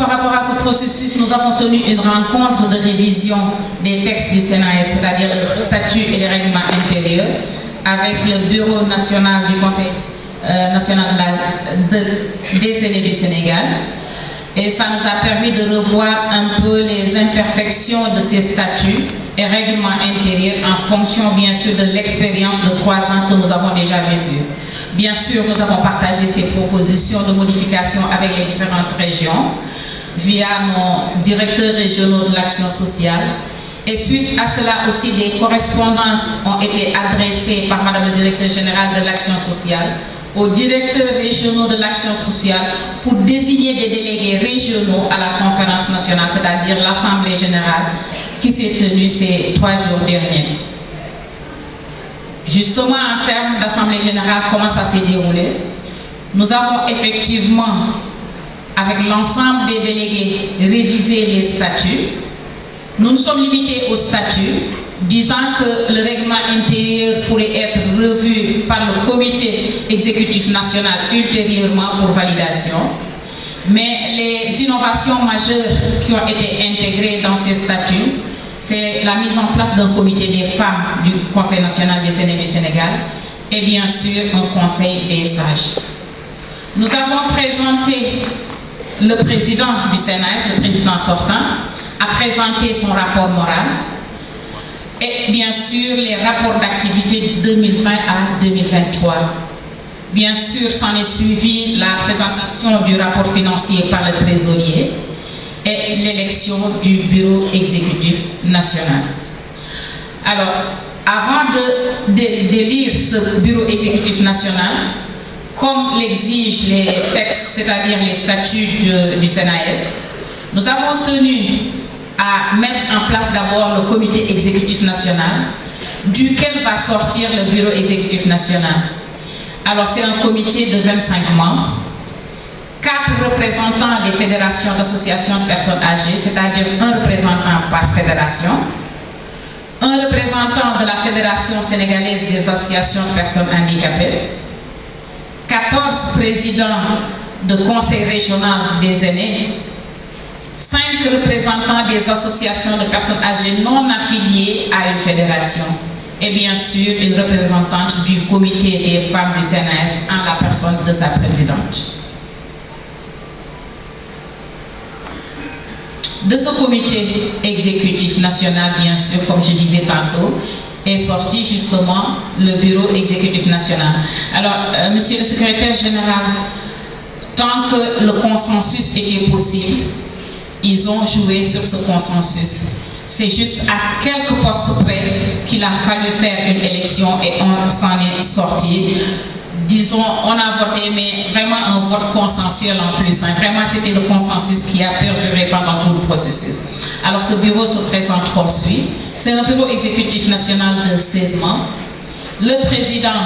par rapport à ce processus, nous avons tenu une rencontre de révision des textes du CNAS, c'est-à-dire le statut et les règlements intérieurs, avec le Bureau national du Conseil national des aînés du Sénégal. Et ça nous a permis de revoir un peu les imperfections de ces statuts et règlements intérieurs en fonction, bien sûr, de l'expérience de 3 ans que nous avons déjà vécue. Bien sûr, nous avons partagé ces propositions de modification avec les différentes régions via nos directeurs régionaux de l'action sociale. Et suite à cela aussi, des correspondances ont été adressées par Madame le directeur général de l'action sociale aux directeurs régionaux de l'action sociale pour désigner des délégués régionaux à la conférence nationale, c'est-à-dire l'Assemblée générale qui s'est tenue ces 3 jours derniers. Justement, en termes d'Assemblée générale, comment ça s'est déroulé? Nous avons effectivement, avec l'ensemble des délégués, révisé les statuts. Nous nous sommes limités aux statuts, disant que le règlement intérieur pourrait être revu par le comité exécutif national ultérieurement pour validation. Mais les innovations majeures qui ont été intégrées dans ces statuts, c'est la mise en place d'un comité des femmes du Conseil national des aînés du Sénégal et bien sûr un conseil des sages. Nous avons présenté le président du CNAS, le président sortant, a présenté son rapport moral et bien sûr les rapports d'activité de 2020 à 2023. Bien sûr, s'en est suivi la présentation du rapport financier par le trésorier et l'élection du bureau exécutif national. Alors, avant de lire ce bureau exécutif national, comme l'exigent les textes, c'est-à-dire les statuts du CNAS, nous avons tenu à mettre en place d'abord le comité exécutif national, duquel va sortir le bureau exécutif national. Alors c'est un comité de 25 membres, 4 représentants des fédérations d'associations de personnes âgées, c'est-à-dire un représentant par fédération, un représentant de la Fédération sénégalaise des associations de personnes handicapées, 14 présidents de conseil régional des aînés, 5 représentants des associations de personnes âgées non affiliées à une fédération et bien sûr une représentante du comité des femmes du CNAS en la personne de sa présidente. De ce comité exécutif national, bien sûr, comme je disais tantôt, est sorti justement le bureau exécutif national. Alors, monsieur le secrétaire général, tant que le consensus était possible, ils ont joué sur ce consensus. C'est juste à quelques postes près qu'il a fallu faire une élection et on s'en est sorti. Disons, on a voté, mais vraiment un vote consensuel en plus. Vraiment, c'était le consensus qui a perduré pendant tout le processus. Alors, ce bureau se présente comme suit. C'est un bureau exécutif national de 16 membres. Le président,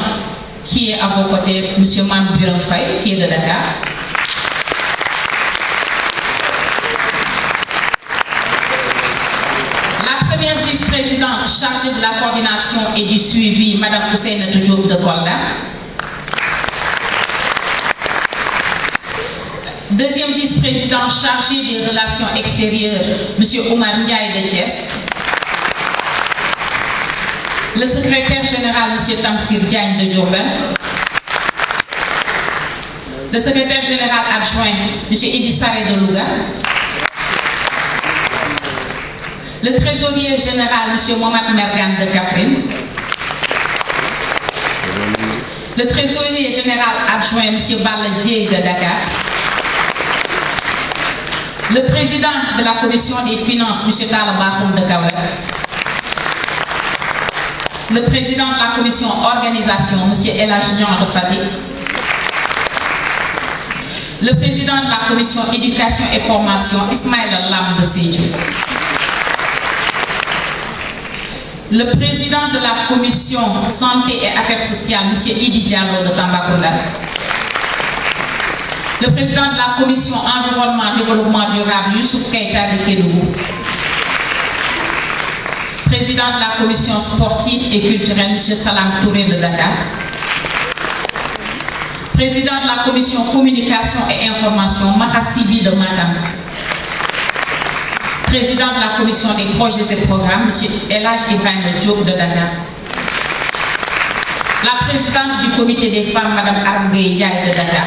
qui est à vos côtés, M. Mamburan Faye, qui est de Dakar. La première vice-présidente chargée de la coordination et du suivi, Mme Ousseinatou Diop de Kolda. Deuxième vice-président chargé des relations extérieures, M. Oumar Ndiaye de Thiès. Le secrétaire général, M. Tamsir Diagne de Diourbel. Le secrétaire général adjoint, M. Idi Saré de Louga. Le trésorier général, M. Mohamed Mergan de Kaffrine. Le trésorier général adjoint, M. Balla Dieye de Dakar. Le président de la commission des finances, M. Tala Bakhoum de Kaolack. Le président de la commission organisation, M. El Hadj Niang de Fatick. Le président de la commission éducation et formation, Ismaïla Lam de Sédhiou. Le président de la commission santé et affaires sociales, M. Idi Diallo de Tambacounda. Le président de la commission environnement et développement durable, Youssouf Keïta de Kédougou. Président de la commission sportive et culturelle, M. Salam Touré de Dakar. Président de la commission communication et information, Mahassibi de Matam. président de la commission des projets et programmes, M. Elhaj Ibrahim Diop de Dakar. La présidente du comité des femmes, Mme Armgueye Ndiaye de Dakar.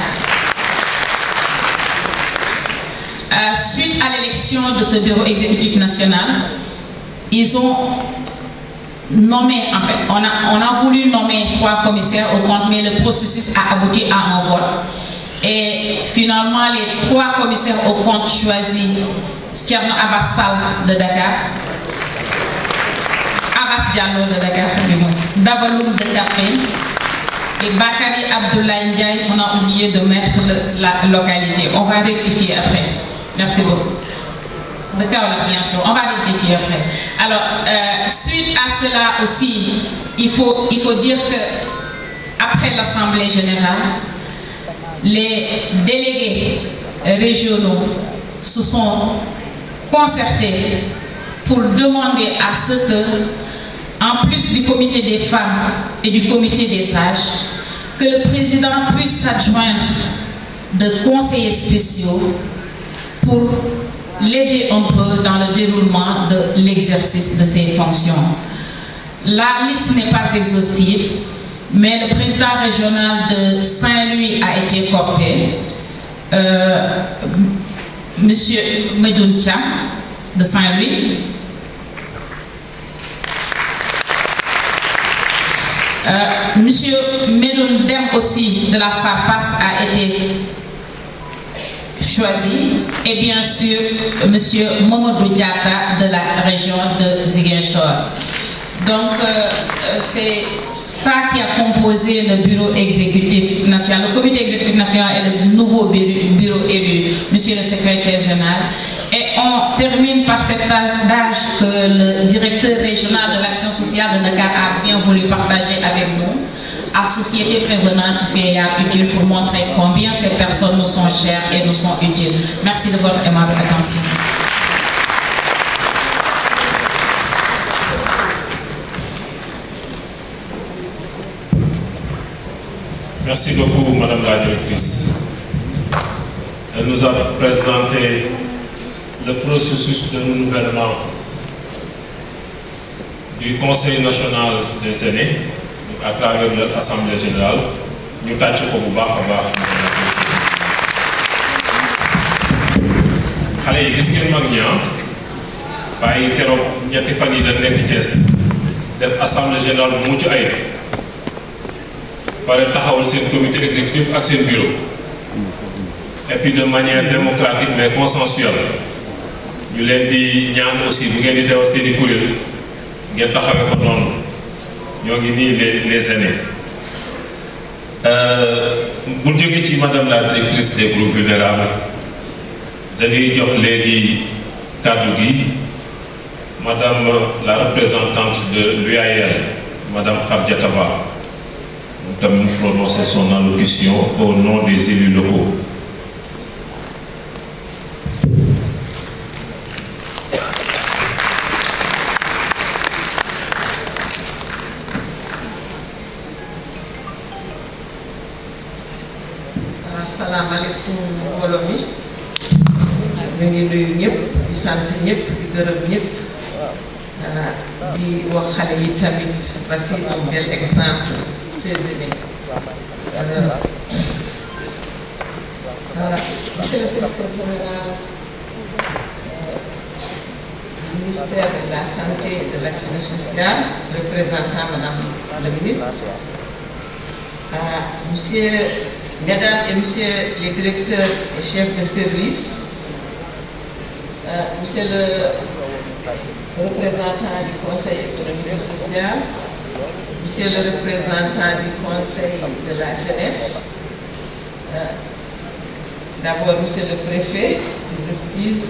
Suite à l'élection de ce bureau exécutif national, ils ont nommé, en fait, on a voulu nommer 3 commissaires au compte, mais le processus a abouti à un vote. Et finalement, les 3 commissaires au compte choisis, Thierno Abbas Sall de Dakar, Abbas Diallo de Dakar, Dabaloum de Kaffrine et Bakary Abdoulaye Ndiaye, on a oublié de mettre la localité. On va rectifier après. Merci beaucoup. De Kaolack, bien sûr. On va rectifier après. Alors, suite à cela aussi, il faut dire que après l'Assemblée générale, les délégués régionaux se sont concertés pour demander à ce que, en plus du comité des femmes et du comité des sages, que le président puisse s'adjoindre de conseillers spéciaux pour l'aider un peu dans le déroulement de l'exercice de ses fonctions. La liste n'est pas exhaustive, mais le président régional de Saint-Louis a été coopté. Monsieur Medoun Thiam de Saint-Louis. Monsieur Medoun Dem aussi de la FAPAS a été choisi. Et bien sûr, monsieur Momodou Diata de la région de Ziguinchor. Donc, c'est ça qui a composé le bureau exécutif national. Le comité exécutif national est le nouveau bureau élu, monsieur le secrétaire général. Et on termine par cet adage que le directeur régional de l'action sociale de Dakar a bien voulu partager avec nous. À société prévenante, filière utile, pour montrer combien ces personnes nous sont chères et nous sont utiles. Merci de votre aimable attention. Merci beaucoup, Madame la Directrice. Elle nous a présenté le processus de renouvellement du Conseil national des aînés à travers l'Assemblée générale. Nous tâchons pour vous battre. Xalé yi gis ngeen mag ñi bàyyi keroog ñetti fan yi dañ nekk Thiès def Assemblée générale bu mucc ayib pare taxawal seen comité exécutif ak seen bureau et puis de manière démocratique mais consensuelle ñu leen di ñaan aussi bu ngeen di teewal seen i kuréel ngeen taxawee ko noonu ñoo ngi nii les aînés bu jógee ci madame la directrice des groupes vulnérables dañuy jox léegi kàddu gi madame la représentante de l'UAL madame Khadjata Ba mu tam prononcer son allocution au nom des élus locaux. Asalaamaaleykum mbooloo mi ñu ngi nuyu ñëpp di sant ñëpp di gërëm ñëpp di wax xale yi tamit voici un bel exemple très bien. Monsieur le secrétaire général du ministère de la Santé et de l'Action sociale, représentant Madame le ministre, Mesdames et Messieurs les directeurs et chefs de service, Monsieur le représentant du Conseil économique et social, Monsieur le représentant du Conseil de la jeunesse, d'abord Monsieur le préfet, je m'excuse,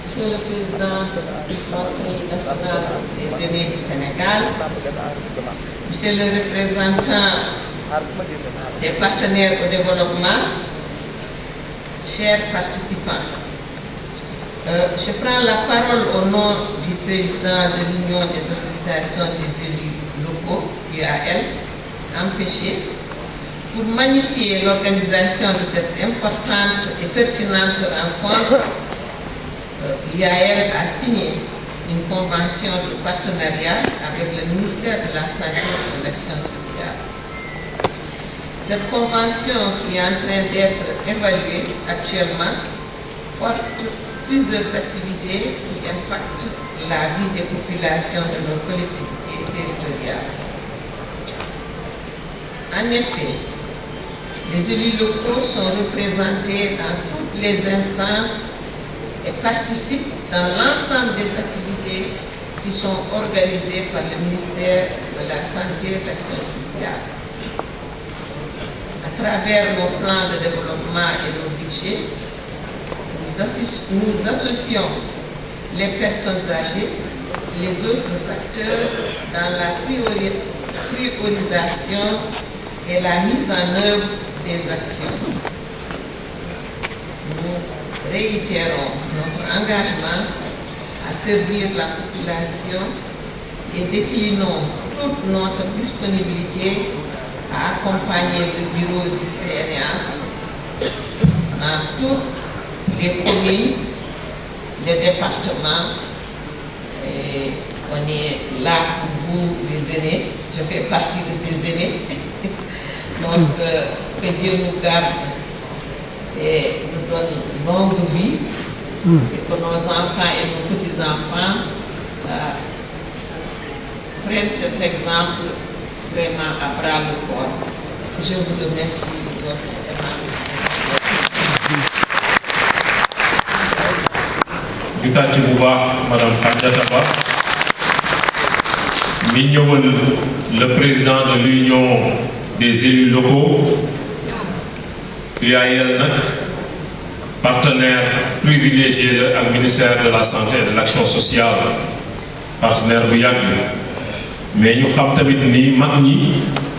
Monsieur le président du Conseil national des aînés du Sénégal, Monsieur le représentant des partenaires au développement, chers participants, je prends la parole au nom du président de l'Union des associations des élus locaux, UAL, empêché, Pour magnifier l'organisation de cette importante et pertinente rencontre, l'IAL a signé une convention de partenariat avec le ministère de la Santé et de l'Action sociale. Cette convention, qui est en train d'être évaluée actuellement, porte plusieurs activités qui impactent la vie des populations de nos collectivités territoriales. En effet, les élus locaux sont représentés dans toutes les instances et participent dans l'ensemble des activités qui sont organisées par le ministère de la Santé et de l'Action sociale. À travers nos plans de développement et nos budgets, nous associons les personnes âgées, les autres acteurs dans la priorisation et la mise en œuvre des actions. Nous réitérons notre engagement à servir la population et déclinons toute notre disponibilité à accompagner le bureau du CNEAS dans toutes les communes, les départements. Et on est là pour vous, les aînés. Je fais partie de ces aînés. Donc, que Dieu nous garde et nous donne longue vie, et que nos enfants et nos petits-enfants prennent cet exemple vraiment à bras le corps. Je vous remercie de votre aimable. Madame Khadijata Ba, le président de l'Union des élus locaux, UAL, partenaire privilégié du ministère de la Santé et de l'Action sociale, partenaire bu yàgg, mais ñu xam tamit ni mag ñi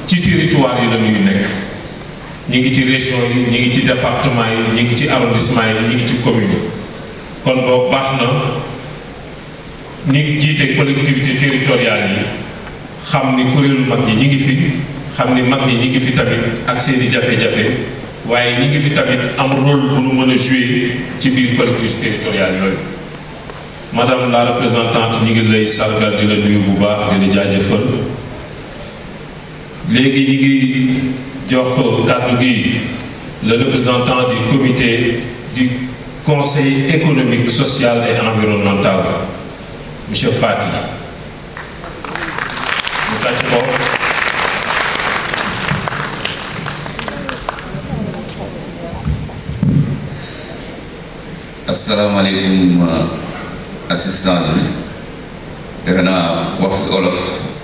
ci territoire yi la ñuy nekk, ñi ngi ci région yi, ñi ngi ci département yi, ñi ngi ci arrondissement yi, ñi ngi ci commune yi. Kon boog baax na ñi jiite collectivité territoriale yi xam ni kuréelu mag ñi ñi ngi fi, xam ni mag ñi ñi ngi fi tamit ak seeni jafe-jafe, waaye ñi ngi fi tamit am rôle bu nu mën a jouer ci biir collectivité territoriale yooyu. Madame la représentante, ñi ngi lay sargal di la nuyu bu baax di la jaajëfal. Léegi ñi ngi jox kàddu gi le représentant du comité du Conseil économique, social et environnemental, M. Fati. Assalamu alaikum, assistance bi. Defe naa wax fi olof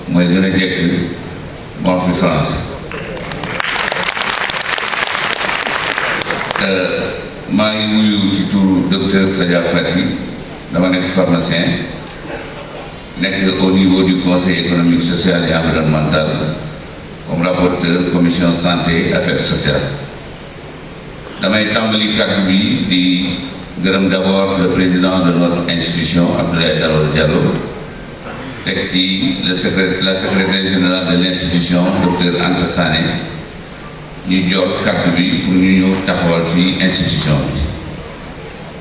mooy gën a jekk ma wax fi français. maa ngi wuyu ci turu docteur Sadia Fati, dama nekk pharmacien, nekk au niveau du conseil économique, social et environnemental comme rapporteur commission santé affaires sociales. damay tàmbali kàddu bi di gërëm d'abord le président de notre institution Abdoulaye Daouda Diallo, teg ci la secrétaire générale de l'institution docteur Anta Sané, ñu jox kàddu bi pour ñu ñëw taxawal fii institution bi.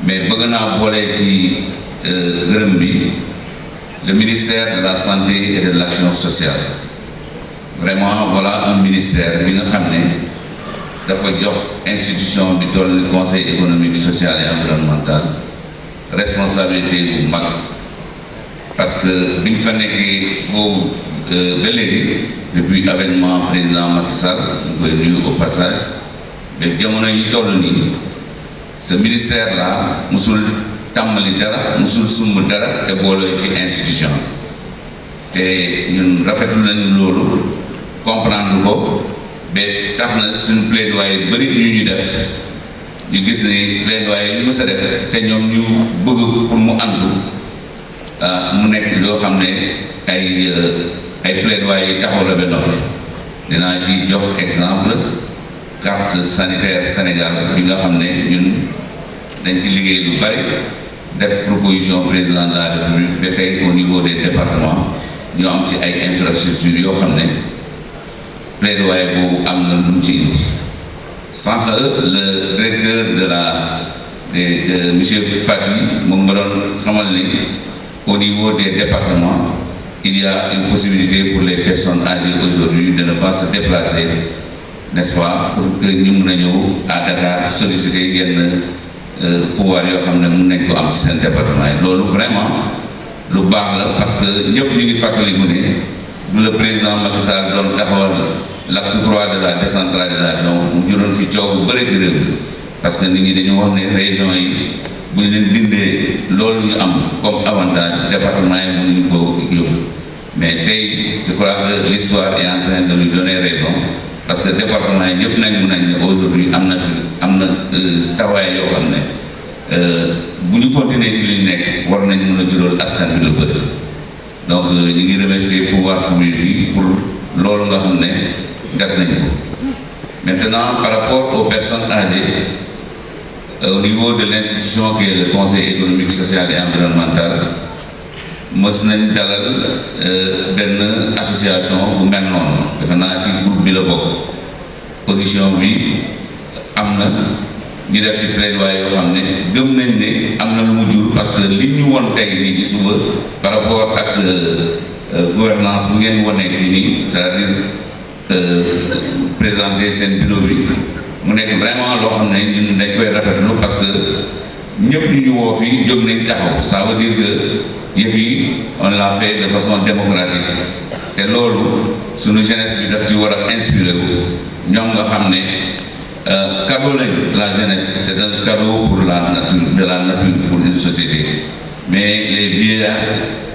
Mais bëgg naa boole ci gërëm bi le ministère de la santé et de l'action sociale. Vraiment voilà un ministère bi nga xam ne dafa jox institution bi toll ni conseil économique, social et environnemental responsabilité bu mag, parce que bi ñu fa nekkee boobu ba léegi depuis avènement président Macky Sall ñu koy nuyu au passage, mais jamono yi toll nii ce ministère là musul tàmbali dara, musul sumb dara te booloo ci institution te ñun rafetlu nañu loolu, comprendre ko ba tax na suñu plaidoyer bëri ñu def ñu gis ne plaidoyer ñu mës a def te ñoom ñu bëgg pour mu àndu mu nekk loo xam ne ay plaidoyer yi taxaw la ba noppi. Dinaa ci jox exemple carte sanitaire Sénégal bi nga xam ne ñun dañ ci liggéey lu bari, def proposition président de la République ba tey au niveau des départements ñu am ci ay infrastructures yoo xam ne plaidoyer boobu am na lu mu ci indi sànq le directeur de monsieur Fati moom ma doon xamal ni au niveau des départements il y a une possibilité pour les personnes âgées aujourd'hui de ne pas se déplacer, n'est-ce pas, pour que ñu mën a ñëw à Dakar solliciter yenn pouvoir yoo xam ne mën nañ ko am ci seen département yi loolu vraiment lu baax la parce que ñëpp ñu ngi fàttaliku ne le président Macky Sall doon taxawal l'acte 3 de la décentralisation mu juróon fi coow bu bëri ci réew mi parce que nit ñi dañu wax ne région yi bu ñu leen dindee loolu ñu am comme avantage département yi mënuñu ko yóbbu mais tey je crois que l'histoire est en train de lui donner raison parce que département yi ñëpp nañ nañ ne aujourd'hui am na tawaay yoo xam ne bu ñu continuer ci li ñu nekk war nañ mën a jural askan bi lu bëri donc ñu ngi remercier pouvoir public yi pour loolu nga xam ne def nañ ko maintenant par rapport aux personnes âgées au niveau de l'institution qui est le Conseil économique, social et environnemental mës nañ dalal benn association bu mel noonu defe naa ci groupe bi la bokk audition bi am na ñu def ci plaidoyer yoo xam ne gëm nañ ne am na lu mu jur parce que li ñu won tey nii ci suba par rapport ak gouvernance bu ngeen wonee fii nii c'est-à-dire présenter seen bureau bi mu nekk vraiment loo xam ne ñun dañ koy rafetlu parce que ñëpp ñu ñu woo fii jóg nañ taxaw ça veut dire que yëf yi on l'a fait de façon démocratique te loolu suñu jeunesse bi daf ci war a inspiré wu ñoom nga xam ne cadeau lañ la jeunesse c'est un cadeau pour la nature de la nature pour une société mais les vieillards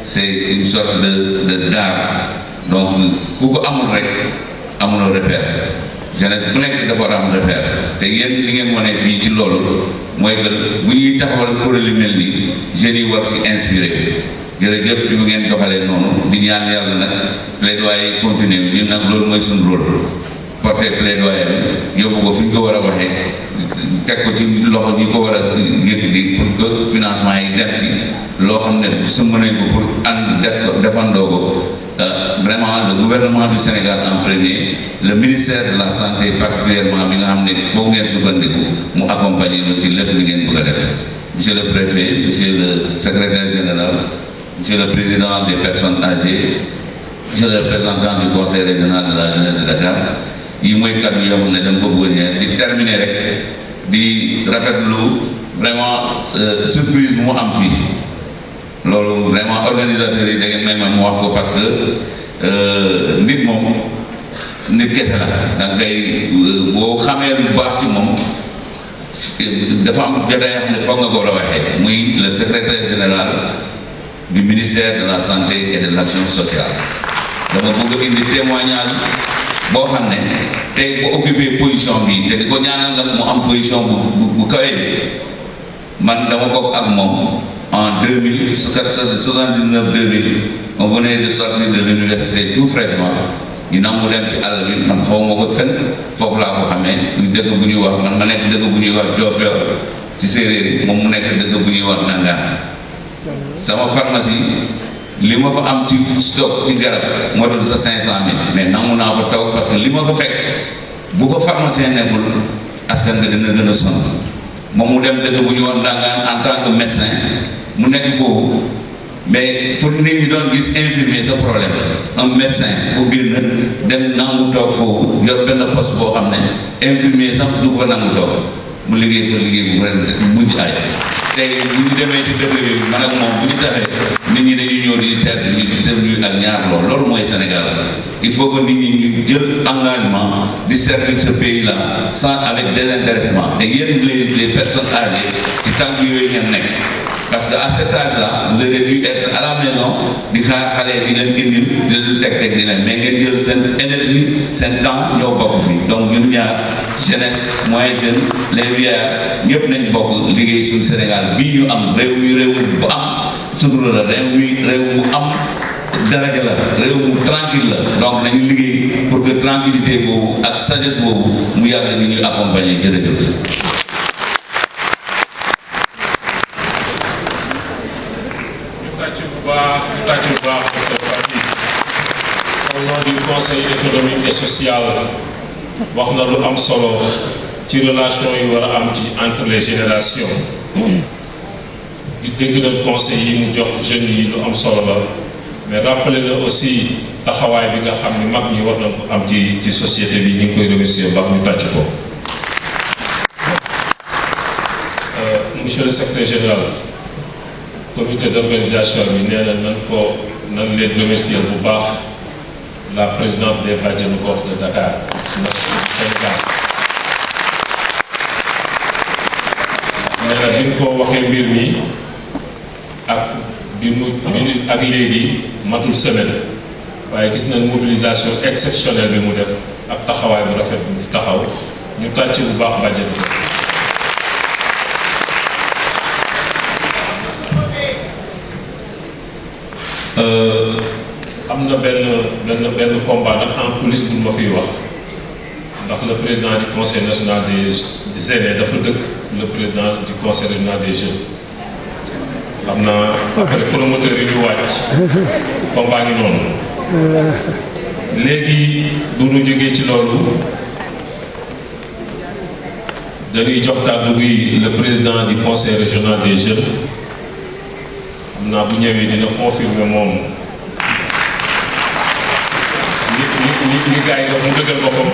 c'est une sorte de d'art donc ku ko amul rek amuloo repère jeunesse bu nekk dafa war a am repère te yéen li ngeen wane fii ci loolu mooy que bu ñuy taxawal kuréel yu mel nii jeunes yi war ci inspiré jërëjëf ci bu ngeen doxalee noonu di ñaan yàlla nag plaidoyer yi continuer ñun nag loolu mooy suñu rôle porter plaidoyer bi yóbbu ko fi ñu ko war a waxee teg ko ci loxo ñi ko war a yëkkati pour que financement yi dem ci loo xam ne su mënee ko pour ànd def ko defandoo ko vraiment le gouvernement du Sénégal en premier le ministère de la santé particulièrement bi nga xam ne foog ngeen sukkandiku mu accompagner ñu ci lépp li ngeen bëgg a def monsieur le préfet monsieur le secrétaire général monsieur le président des personnes âgées monsieur le représentant du conseil régional de la jeunesse de Dakar yi mooy kaddu yoo xam ne dama ko bëgg di terminer rek di rafetlu vraiment surprise mu am fii loolu vraiment organisateurs yi da ngeen may ma mu wax ko parce que nit moom nit kese la da ngay boo xamee lu baax ci moom dafa am jotaay yoo xam ne foog nga ko war a waxee muy le secrétaire général du ministère de la santé et de l'action sociale dama bëgg indi témoignage boo xam ne tey bu occupé position bi te di ko ñaanal nag mu am position bu kawe man dama bokk ak moom en 2079-2000 on venait de sortir de l'université tout fraîchement ñu nangu dem ci àll bi man xaw ma ko fenn foofu laa ko xamee ñu dëkk bu ñuy wax man ma nekk dëkk bu ñuy wax Diofior ci séeréer yi moom mu nekk dëkk bu ñuy wax Nangaan sama pharmacie li ma fa am ci stock ci garab moo doon sa 500 000 mais nangu naa fa taw parce que li ma fa fekk bu fa pharmacien nekkul askan nga dina gën a sonn moom mu dem dëkk bu ñu woon Ndangaan en tant que médecin mu nekk foofu mais pour nit ñi doon gis infirmier sa problème la un médecin bu génn dem nangu toog foofu yor benn poste boo xam ne infirmier sax du fa nangu toog mu liggéey fa liggéey bu ren mujj ay tey bu ñu demee ci dëkk bi man ak moom bu ñu taxee nit ñi dañuy ñëw di terminer ak ñaar loolu mooy Sénégal il faut que nit ñi ñu jël engagement di servir ce pays là sans avec désintéressement te yéen les personnes âgées ci tànk yooyu ngeen nekk parce que à cet âge là vous avez dû être à la maison di xaar xale di leen indil di leen teg di leen mais ngeen jël seen énergie seen temps ñoo bokk fii donc ñun ñaar jeunesse moins jeune les vieillards ñëpp nañ bokk liggéey suñu Sénégal bii ñu am réew bu am sutura la réew mu am daraja la réew mu tranquille la donc nañu liggéey pour que tranquillité boobu ak sagesse boobu mu yàgg di ñuy accompagner jërëjëf. tàcc bu baax docteur Fati au nom du Conseil économique et social wax na lu am solo ci relation yi war a am ci entre les générations di dégg na conseil yi mu jox jeunes yi lu am solo la mais rappeler na aussi taxawaay bi nga xam ni mag ñi war nañ ko am ci société bi ñu ngi koy remercier baax ñu tàcc ko. Monsieur le secrétaire général comité d'organisation bi nee na nan leen remercier bu baax la présidente des bajenu gox de Dakar Sénégal. nee na bi ñu ko waxee mbir mi ak léegi matul semaine waaye gis nañ mobilisation exceptionnelle bi mu def ak taxawaay bu rafet bu fi taxaw ñu tàcc bu baax bajenu. am na benn combat nag en coulisses bu ma fiy wax ndax le président du conseil national des aînés dafa dëkk le président du conseil régional des jeunes xam naa après promoteur yi ñu wàcc combat ngi noonu léegi bu ñu jógee ci loolu dañuy jox kàddu gi le président du conseil régional des jeunes xam naa bu ñëwee dina confirmer moom li gars yi def mu dëggal boppam.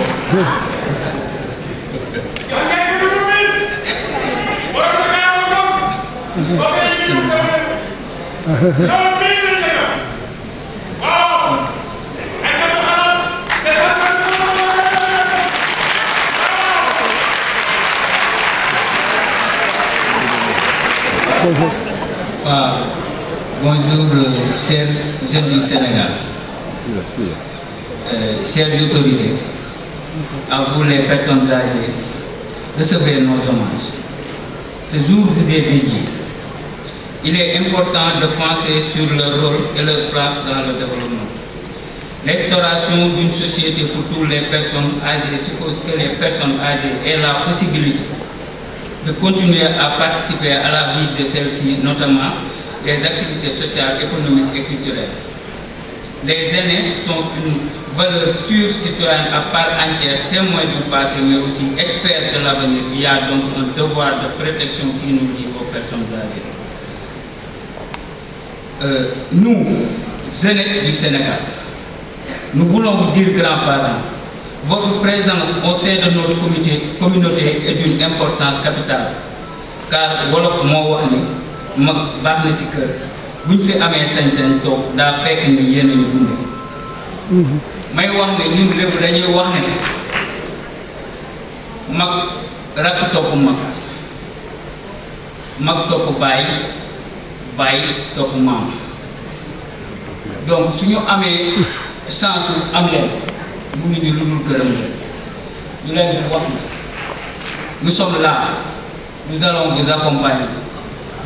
Bonjour, chers jeunes du Sénégal, chères autorités, à vous les personnes âgées, recevez nos hommages. Ce jour vous est dédié. Il est important de penser sur leur rôle et leur place dans le développement. L'instauration d'une société pour toutes les personnes âgées suppose que les personnes âgées aient la possibilité de continuer à participer à la vie de celles-ci, notamment les activités sociales, économiques et culturelles. Les aînés sont une valeur sûre citoyenne à part entière, témoins du passé, mais aussi experts de l'avenir. Il y a donc un devoir de protection qui nous lie aux personnes âgées. Nous, jeunesse du Sénégal, nous voulons vous dire, grands-parents, votre présence au sein de notre communauté est d'une importance capitale, car Wolof moo wax ni mag baax na ci kër bu ñu fi amee sañ-sañ toog daa fekk ni yéen a ñu gunge. may wax ne ñun léegi dañuy wax ne mag rakk topp mag topp baay topp maam. donc suñu amee chance su am leen mënuñu lu dul gërëm leen ñu leen di wax nous sommes là, nous allons vous accompagner.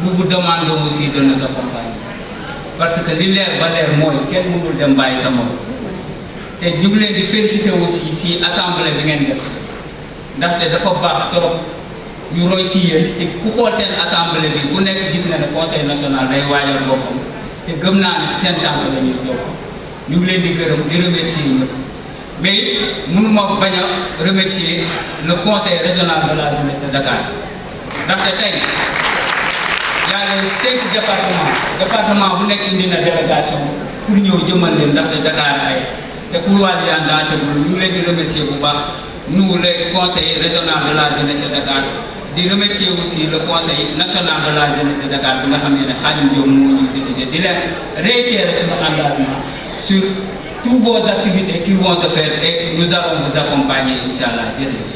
Nous vous demandons aussi de nous accompagner. Parce que li leer ba leer mooy kenn mënul dem bàyyi sa morom te ñu ngi leen di féliciter aussi si assemblée bi ngeen def ndaxte dafa baax trop ñu roy si yéen te ku xool seen assemblée bi ku nekk gis na ne conseil national day waajal boppam te gëm naa ne seen tànk la ñuy jox ñu ngi leen di gërëm di remercier ñëpp mais mënuma bañ a remercier le conseil régional de la jeunesse de Dakar ndaxte tey y a les 5 départements bu nekk indi na délégation pour ñëw jëmal leen ndaxte Dakar ay te ku wàllu yaan daa tëgul ñu leen di remercier bu baax nous les conseils régional de la jeunesse de Dakar di remercier aussi le conseil national de la jeunesse de Dakar bi nga xam ne Khadim Diop moo ñu dirigé di leen réitérer suñu engagement sur toutes vos activités qui vont se faire et nous allons vous accompagner Inch'Allah. Jërëjëf.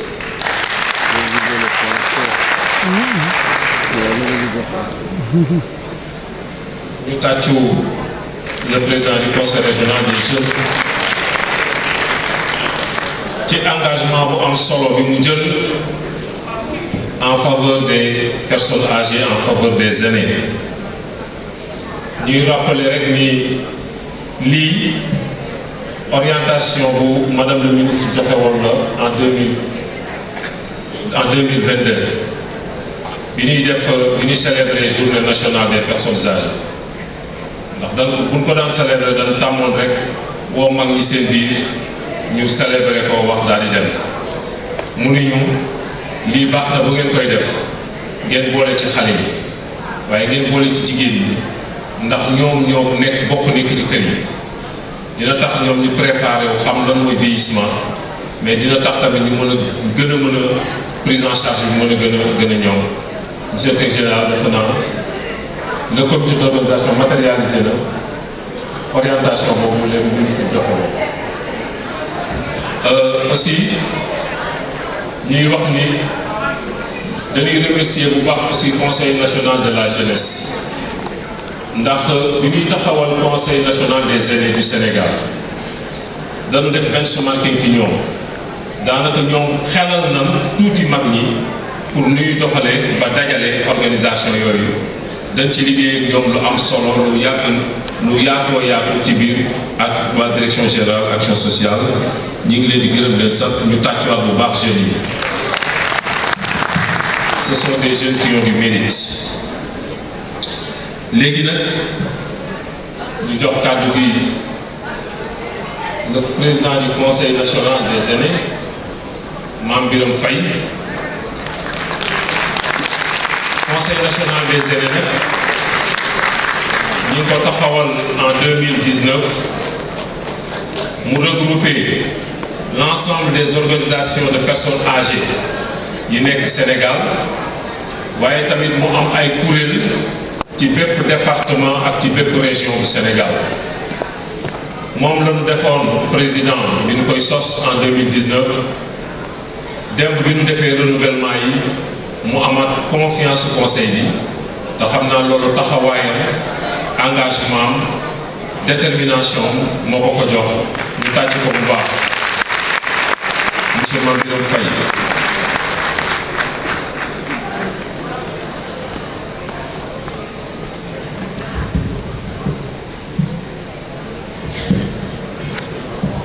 ñu tàccu le président du conseil régional des jeunes ci engagement bu am solo bi mu jël en faveur des personnes âgées, en faveur des aînés. ñuy rappeler rek ni lii orientation bu madame le ministre joxe woon la en 2022 bi ñuy def bi ñuy célébrer journée nationale des personnes âgées ndax dañ ko buñ ko daan célébrer dañ tàmmoon rek woo mag ñi seen biir ñu célébrer ko wax daal di dem mu ni ñu lii baax na bu ngeen koy def ngeen boole ci xale yi waaye ngeen boole ci jigéen ñi ndax ñoom ñoo nekk ci kër yi dina tax ñoom ñu préparé wu xam lan mooy vieillissement mais dina tax tamit ñu mën a prise en charge bi mën a gën a ñoom monsieur le secrétaire général dafa naa le comité d'organisation matérialisé la orientation boobu leen ministre joxe aussi ñuy wax ni dañuy remercier bu baax aussi conseil national de la jeunesse ndax bi ñuy taxawal conseil national des aînés du Sénégal dañu def benchmarking ci ñoom daanaka ñoom xelal na tuuti mag ñi pour nuy doxalee ba dajale organisation yooyu dañ ci liggéey ak ñoom lu am solo lu yaatoo yaatu ci biir ak waa direction générale action sociale ñu ngi leen di gërëm leen sant ñu tàccuwaat bu baax jeunes yi ce sont des jeunes qui ont du mérite léegi nag ñu jox kàddu gi le président du conseil national des aînés Mame Birame Faye conseil national des aînés nag ñu ngi ko taxawal en 2019 mu regrouper l'ensemble des organisations de personnes âgées yi nekk Sénégal waaye tamit mu am ay kuréel ci bépp département ak ci bépp région du Sénégal moom la ñu defoon président bi ñu koy sos en 2019 démb bi ñu defee renouvellement yi mu amaat confiance au conseil bi te xam naa loolu taxawaayam engagement détermination moo ko jox ñu tàcc ko bu baax monsieur Mame Birame Faye